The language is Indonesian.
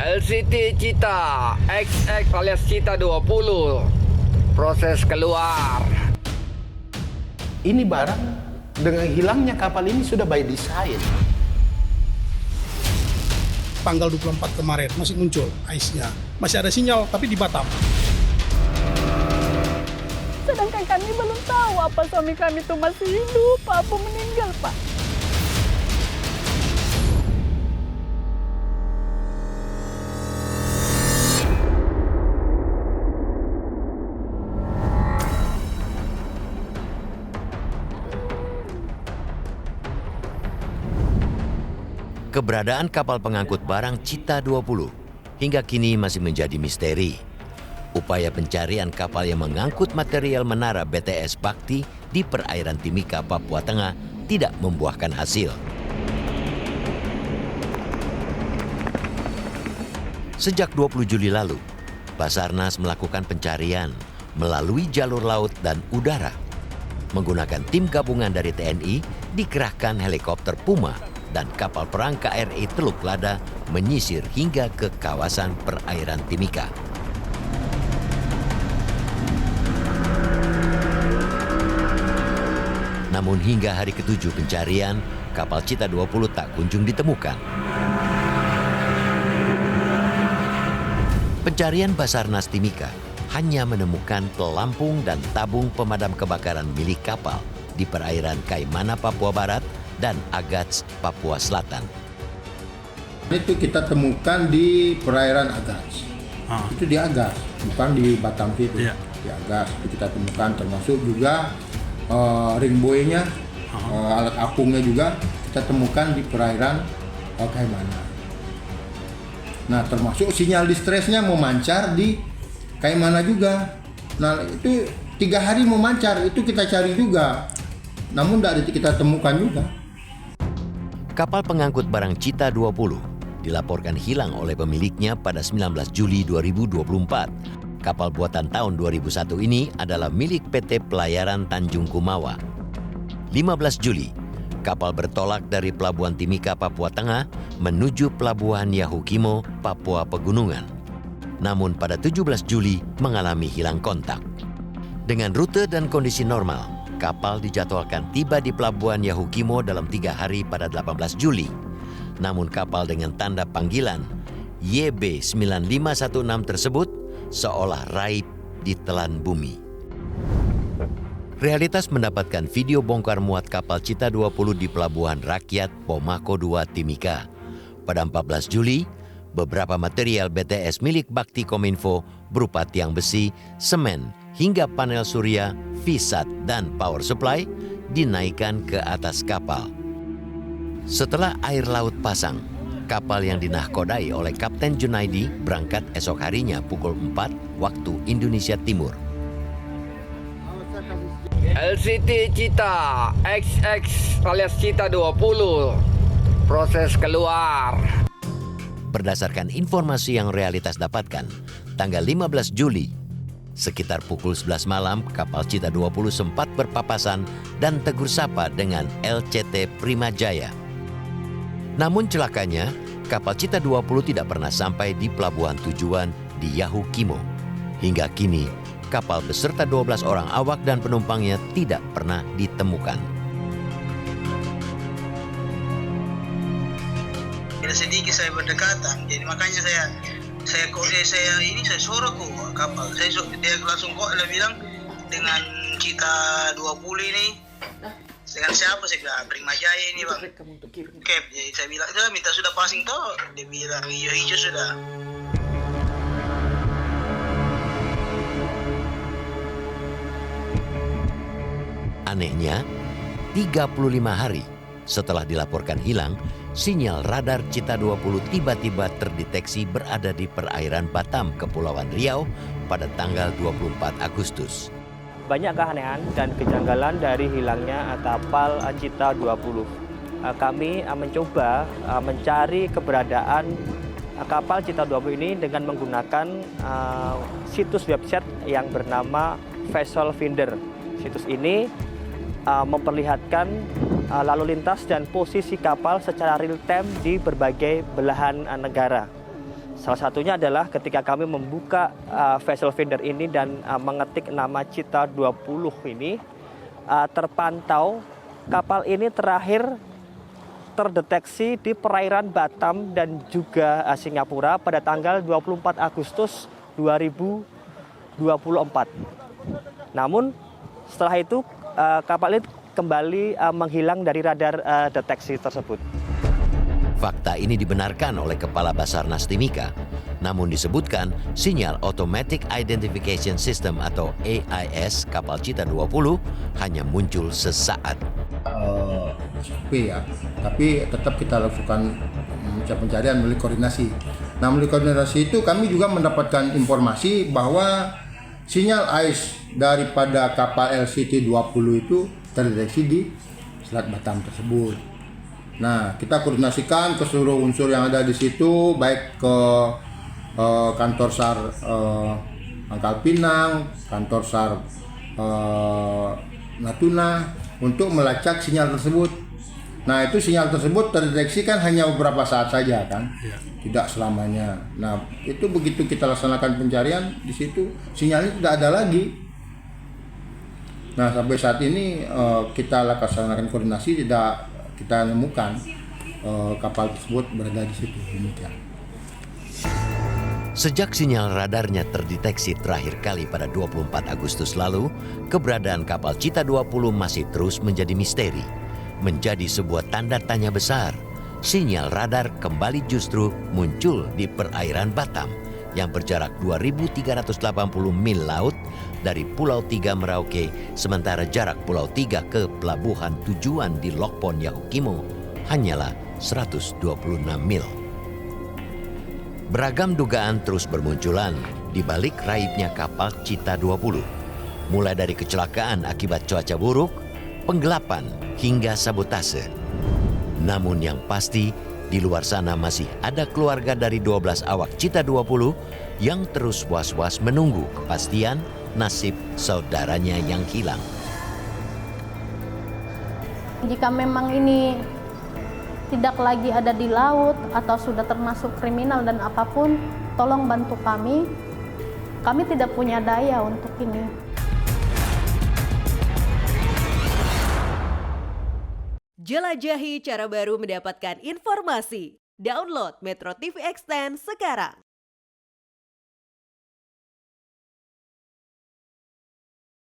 LCT Cita XX alias Cita 20 proses keluar. Ini barang dengan hilangnya kapal ini sudah by design. Tanggal 24 kemarin masih muncul aisnya. Masih ada sinyal tapi di Batam. Sedangkan kami belum tahu apa suami kami itu masih hidup apa meninggal, Pak. Keberadaan kapal pengangkut barang Cita 20 hingga kini masih menjadi misteri. Upaya pencarian kapal yang mengangkut material menara BTS Bakti di perairan Timika, Papua Tengah tidak membuahkan hasil. Sejak 20 Juli lalu, Basarnas melakukan pencarian melalui jalur laut dan udara. Menggunakan tim gabungan dari TNI, dikerahkan helikopter Puma dan kapal perang KRI Teluk Lada menyisir hingga ke kawasan perairan Timika. Namun hingga hari ke-7 pencarian, kapal Cita 20 tak kunjung ditemukan. Pencarian Basarnas Timika hanya menemukan pelampung dan tabung pemadam kebakaran milik kapal di perairan Kaimana, Papua Barat, dan Agats, Papua Selatan. Itu kita temukan di perairan Agats. Itu di Agats, bukan di Batam situ. Iya. Di Agats itu kita temukan, termasuk juga ring buoy-nya, alat apungnya juga kita temukan di perairan Kaimana. Nah, termasuk sinyal distressnya memancar di Kaimana juga. Nah, itu 3 hari memancar, itu kita cari juga. Namun tidak kita temukan juga. Kapal pengangkut barang Cita 20 dilaporkan hilang oleh pemiliknya pada 19 Juli 2024. Kapal buatan tahun 2001 ini adalah milik PT Pelayaran Tanjung Kumawa. 15 Juli, kapal bertolak dari Pelabuhan Timika, Papua Tengah menuju Pelabuhan Yahukimo, Papua Pegunungan. Namun pada 17 Juli mengalami hilang kontak. Dengan rute dan kondisi normal, kapal dijadwalkan tiba di Pelabuhan Yahukimo dalam 3 hari pada 18 Juli. Namun kapal dengan tanda panggilan YB9516 tersebut seolah raib di telan bumi. Realitas mendapatkan video bongkar muat kapal Cita 20 di Pelabuhan Rakyat Pomako 2 Timika. Pada 14 Juli, beberapa material BTS milik Bakti Kominfo berupa tiang besi, semen, hingga panel surya, VSAT, dan power supply dinaikkan ke atas kapal. Setelah air laut pasang, kapal yang dinahkodai oleh Kapten Junaidi berangkat esok harinya pukul 4 waktu Indonesia Timur. LCT Cita XX alias Cita 20 proses keluar. Berdasarkan informasi yang realitas dapatkan, tanggal 15 Juli, sekitar pukul 11 malam, kapal Cita 20 sempat berpapasan dan tegur sapa dengan LCT Primajaya. Namun celakanya, kapal Cita 20 tidak pernah sampai di pelabuhan tujuan di Yahukimo. Hingga kini, kapal beserta 12 orang awak dan penumpangnya tidak pernah ditemukan. Sedikit saya berdekatan, jadi makanya saya suruh ke kapal. Dia langsung dia bilang dengan Cita 20 ini. Dengan siapa saya bilang Primajaya ini bang. Oke, jadi saya bilang dia minta sudah passing toh. Dia bilang hijau sudah. Anehnya, 35 hari setelah dilaporkan hilang, sinyal radar Cita 20 tiba-tiba terdeteksi berada di perairan Batam, Kepulauan Riau pada tanggal 24 Agustus. Banyak keanehan dan kejanggalan dari hilangnya kapal Cita 20. Kami mencoba mencari keberadaan kapal Cita 20 ini dengan menggunakan situs website yang bernama Vessel Finder. Situs ini memperlihatkan lalu lintas dan posisi kapal secara real time di berbagai belahan negara. Salah satunya adalah ketika kami membuka vessel finder ini dan mengetik nama Cita 20 ini, terpantau kapal ini terakhir terdeteksi di perairan Batam dan juga Singapura pada tanggal 24 Agustus 2024. Namun setelah itu kapal ini kembali menghilang dari radar deteksi tersebut. Fakta ini dibenarkan oleh Kepala Basarnas Timika, namun disebutkan sinyal Automatic Identification System atau AIS kapal Cita 20 hanya muncul sesaat. Ya, tapi tetap kita lakukan pencarian melalui koordinasi. Nah, melalui koordinasi itu kami juga mendapatkan informasi bahwa sinyal AIS daripada kapal LCT 20 itu terdeteksi di Selat Batam tersebut. Nah, kita koordinasikan ke seluruh unsur yang ada di situ, baik ke kantor SAR Pangkal Pinang, kantor SAR Natuna untuk melacak sinyal tersebut. Nah, itu sinyal tersebut terdeteksi kan hanya beberapa saat saja kan, tidak selamanya. Nah, itu begitu kita laksanakan pencarian di situ, sinyalnya tidak ada lagi. Nah, sampai saat ini kita laksanakan koordinasi, tidak kita nemukan kapal tersebut berada di situ. Demikian. Sejak sinyal radarnya terdeteksi terakhir kali pada 24 Agustus lalu, keberadaan kapal Cita 20 masih terus menjadi misteri. Menjadi sebuah tanda tanya besar, sinyal radar kembali justru muncul di perairan Batam yang berjarak 2.380 mil laut dari Pulau 3 Merauke, sementara jarak Pulau 3 ke pelabuhan tujuan di Lokpon Yahukimo hanyalah 126 mil. Beragam dugaan terus bermunculan di balik raibnya kapal Cita 20, mulai dari kecelakaan akibat cuaca buruk, penggelapan, hingga sabotase. Namun yang pasti, di luar sana masih ada keluarga dari 12 awak Cita 20 yang terus was-was menunggu kepastian nasib saudaranya yang hilang. Jika memang ini tidak lagi ada di laut atau sudah termasuk kriminal dan apapun, tolong bantu kami. Kami tidak punya daya untuk ini. Jelajahi cara baru mendapatkan informasi. Download Metro TV Extend sekarang.